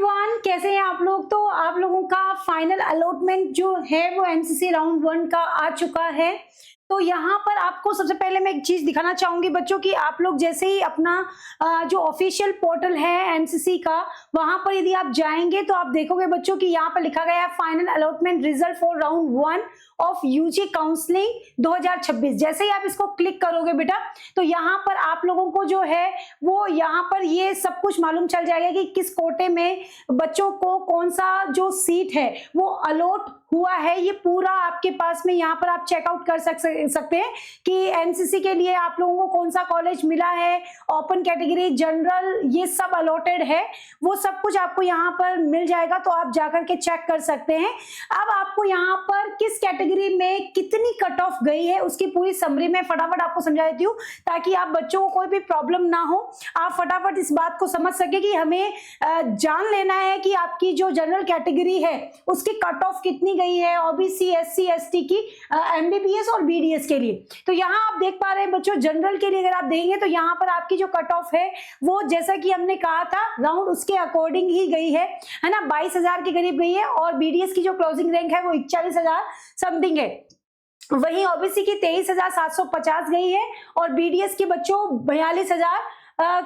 Everyone, कैसे हैं आप लोग। तो आप लोगों का फाइनल अलॉटमेंट जो है वो एनसीसी राउंड 1 का आ चुका है। तो यहाँ पर आपको सबसे पहले मैं एक चीज दिखाना चाहूंगी बच्चों की, आप लोग जैसे ही अपना जो ऑफिशियल पोर्टल है एनसीसी का, वहां पर यदि आप जाएंगे तो आप देखोगे बच्चों की यहाँ पर लिखा गया है final allotment result for round 1 of UG counselling 2026। जैसे ही आप इसको क्लिक करोगे बेटा, तो यहाँ पर आप लोगों को जो है वो यहाँ पर ये सब कुछ मालूम चल जाएगा कि किस कोटे में बच्चों को कौन सा जो सीट है वो अलॉट हुआ है। ये पूरा आपके पास में यहाँ पर आप चेकआउट कर सकते हैं कि एनसीसी के लिए आप लोगों को कौन सा कॉलेज मिला है, ओपन कैटेगरी, जनरल, ये सब अलॉटेड है, वो सब कुछ आपको यहाँ पर मिल जाएगा। तो आप जाकर के चेक कर सकते हैं। अब आपको यहाँ पर किस कैटेगरी में कितनी कट ऑफ गई है उसकी पूरी समरी में फटाफट आपको समझा देती हूँ, ताकि आप बच्चों को कोई भी प्रॉब्लम ना हो, आप फटाफट इस बात को समझ सके कि हमें जान लेना है कि आपकी जो जनरल कैटेगरी है उसकी कट ऑफ कितनी गई है, ओबीसी, एससी, एसटी की, एमबीबीएस और बीडीएस के लिए। तो यहाँ आप देख पा रहे हैं बच्चों, जनरल के लिए अगर आप देंगे तो यहाँ पर आपकी जो कट ऑफ है वो जैसा कि हमने कहा था राउंड उसके अकॉर्डिंग ही गई है ना, 22,000 के करीब गई है। और बीडीएस की जो क्लोजिंग रैंक है वो 41,000 समथिंग है। वहीं ओबीसी की 23,750 गई है और बीडीएस की बच्चों 42,000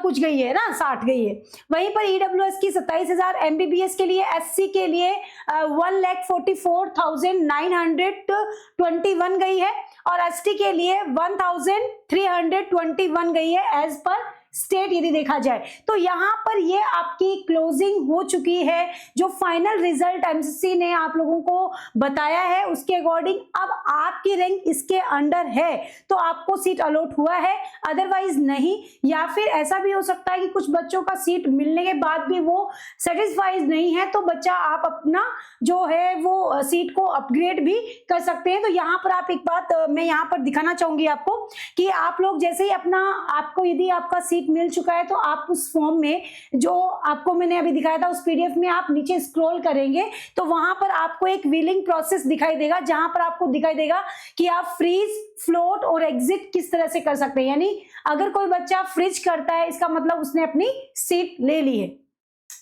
कुछ गई है ना, 60 गई है। वहीं पर ईडब्ल्यूएस की 27,000, एमबीबीएस के लिए, एससी के लिए 1,44,921 गई है और एसटी के लिए 1,321 गई है एज पर स्टेट यदि देखा जाए। तो यहाँ पर ये आपकी क्लोजिंग हो चुकी है। जो फाइनल रिजल्ट एमसीसी ने आप लोगों को बताया है उसके अकॉर्डिंग अब आपकी रैंक इसके अंडर है तो आपको सीट अलॉट हुआ है, अदरवाइज नहीं। या फिर ऐसा भी हो सकता है कि कुछ बच्चों का सीट मिलने के बाद भी वो सेटिस्फाइड नहीं है, तो बच्चा आप अपना जो है वो सीट को अपग्रेड भी कर सकते हैं। तो यहाँ पर आप एक बात मैं यहाँ पर दिखाना चाहूंगी आपको कि आप लोग जैसे ही अपना आपको यदि आपका सीट मिल चुका है तो आप उस फॉर्म में जो आपको मैंने अभी दिखाया था उस पीडीएफ में आप नीचे स्क्रॉल करेंगे तो वहां पर आपको एक व्हीलिंग प्रोसेस दिखाई देगा, जहां पर आपको दिखाई देगा कि आप फ्रीज, फ्लोट और एग्जिट किस तरह से कर सकते हैं। यानी अगर कोई बच्चा फ्रीज करता है इसका मतलब उसने अपनी सीट ले ली है।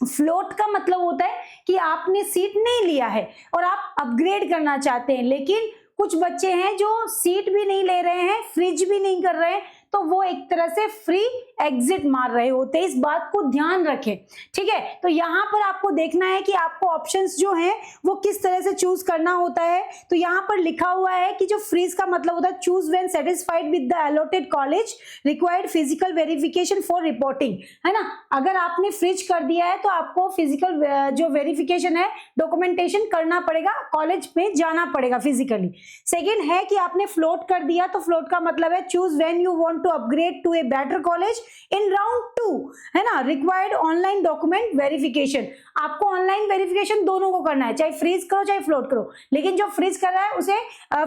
फ्लोट का मतलब होता है कि आपने सीट नहीं लिया है और आप अपग्रेड करना चाहते हैं, लेकिन कुछ बच्चे हैं जो सीट भी नहीं ले रहे हैं, फ्रिज भी नहीं कर रहे हैं, तो वो एक तरह से फ्री एग्जिट मार रहे होते हैं। इस बात को ध्यान रखें, ठीक है। तो यहाँ पर आपको देखना है कि आपको ऑप्शंस जो हैं वो किस तरह से चूज करना होता है। तो यहाँ पर लिखा हुआ है कि जो फ्रीज का मतलब होता है choose when satisfied with the allotted college required physical verification for reporting, है ना। अगर आपने फ्रीज कर दिया है तो आपको फिजिकल जो वेरिफिकेशन है, डॉक्यूमेंटेशन करना पड़ेगा, कॉलेज में जाना पड़ेगा फिजिकली। सेकेंड है कि आपने फ्लोट कर दिया, तो फ्लोट का मतलब है choose when you want to upgrade to a better college in round 2, है ना, रिक्वायर्ड ऑनलाइन डॉक्यूमेंट वेरिफिकेशन। आपको ऑनलाइन वेरिफिकेशन दोनों को करना है, चाहे फ्रीज करो चाहे फ्लोट करो, लेकिन जो फ्रीज कर रहा है उसे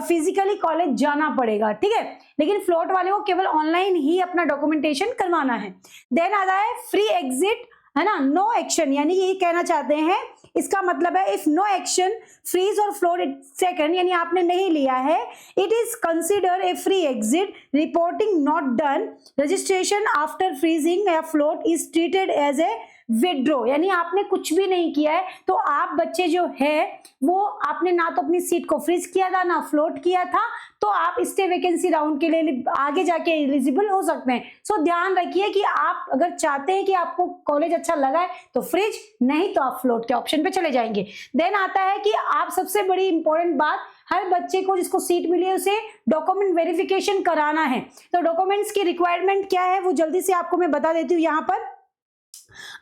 फिजिकली कॉलेज जाना पड़ेगा, ठीक है। लेकिन फ्लोट वाले को केवल ऑनलाइन ही अपना डॉक्यूमेंटेशन करवाना है। देन आता है फ्री एग्जिट, है ना, नो एक्शन, यानी ये कहना चाहते हैं, इसका मतलब है इफ नो एक्शन फ्रीज और फ्लोट सेकंड, यानी आपने नहीं लिया है, it is consider a free exit, reporting not done, registration after freezing या float is treated as a withdraw. यानी आपने कुछ भी नहीं किया है तो आप बच्चे जो है वो आपने ना तो अपनी सीट को फ्रीज किया था ना फ्लोट किया था, तो आप स्टे वैकेंसी राउंड के लिए आगे जाके एलिजिबल हो सकते हैं। सो ध्यान रखिए कि आप अगर चाहते हैं कि आपको कॉलेज अच्छा लगा है तो फ्रीज, नहीं तो आप फ्लोट के ऑप्शन पे चले जाएंगे। देन आता है कि आप सबसे बड़ी इंपॉर्टेंट बात, हर बच्चे को जिसको सीट मिली है उसे डॉक्यूमेंट वेरिफिकेशन कराना है। तो डॉक्यूमेंट्स की रिक्वायरमेंट क्या है वो जल्दी से आपको मैं बता देती हूँ। यहाँ पर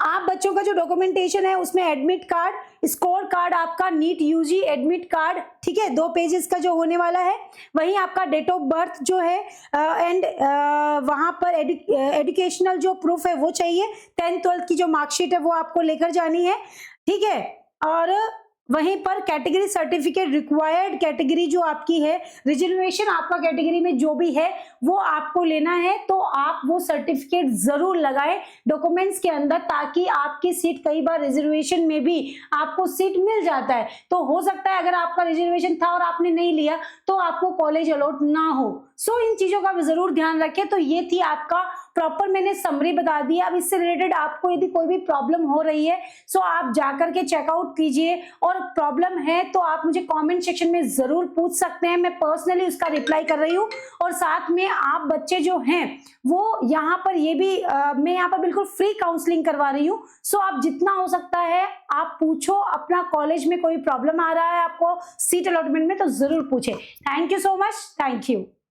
आप बच्चों का जो डॉक्यूमेंटेशन है उसमें एडमिट कार्ड, स्कोर कार्ड, आपका नीट यूजी एडमिट कार्ड, ठीक है, 2 पेजेस का जो होने वाला है, वहीं आपका डेट ऑफ बर्थ जो है एंड वहां पर एजुकेशनल जो प्रूफ है वो चाहिए, 10th 12th की जो मार्कशीट है वो आपको लेकर जानी है, ठीक है। और वहीं पर कैटेगरी सर्टिफिकेट, रिक्वायर्ड कैटेगरी जो आपकी है, रिजर्वेशन आपका कैटेगरी में जो भी है वो आपको लेना है, तो आप वो सर्टिफिकेट जरूर लगाएं डॉक्यूमेंट्स के अंदर, ताकि आपकी सीट, कई बार रिजर्वेशन में भी आपको सीट मिल जाता है, तो हो सकता है अगर आपका रिजर्वेशन था और आपने नहीं लिया तो आपको कॉलेज अलॉट ना हो। सो इन चीजों का जरूर ध्यान रखें। तो ये थी आपका प्रॉपर मैंने समरी बता दी। अब इससे रिलेटेड आपको यदि कोई भी प्रॉब्लम हो रही है सो आप जाकर के चेकआउट कीजिए, और प्रॉब्लम है तो आप मुझे कमेंट सेक्शन में जरूर पूछ सकते हैं, मैं पर्सनली उसका रिप्लाई कर रही हूँ। और साथ में आप बच्चे जो हैं वो यहाँ पर ये भी मैं यहाँ पर बिल्कुल फ्री काउंसलिंग करवा रही हूँ। सो आप जितना हो सकता है आप पूछो, अपना कॉलेज में कोई प्रॉब्लम आ रहा है आपको सीट अलॉटमेंट में तो जरूर पूछे। Thank you so much, thank you.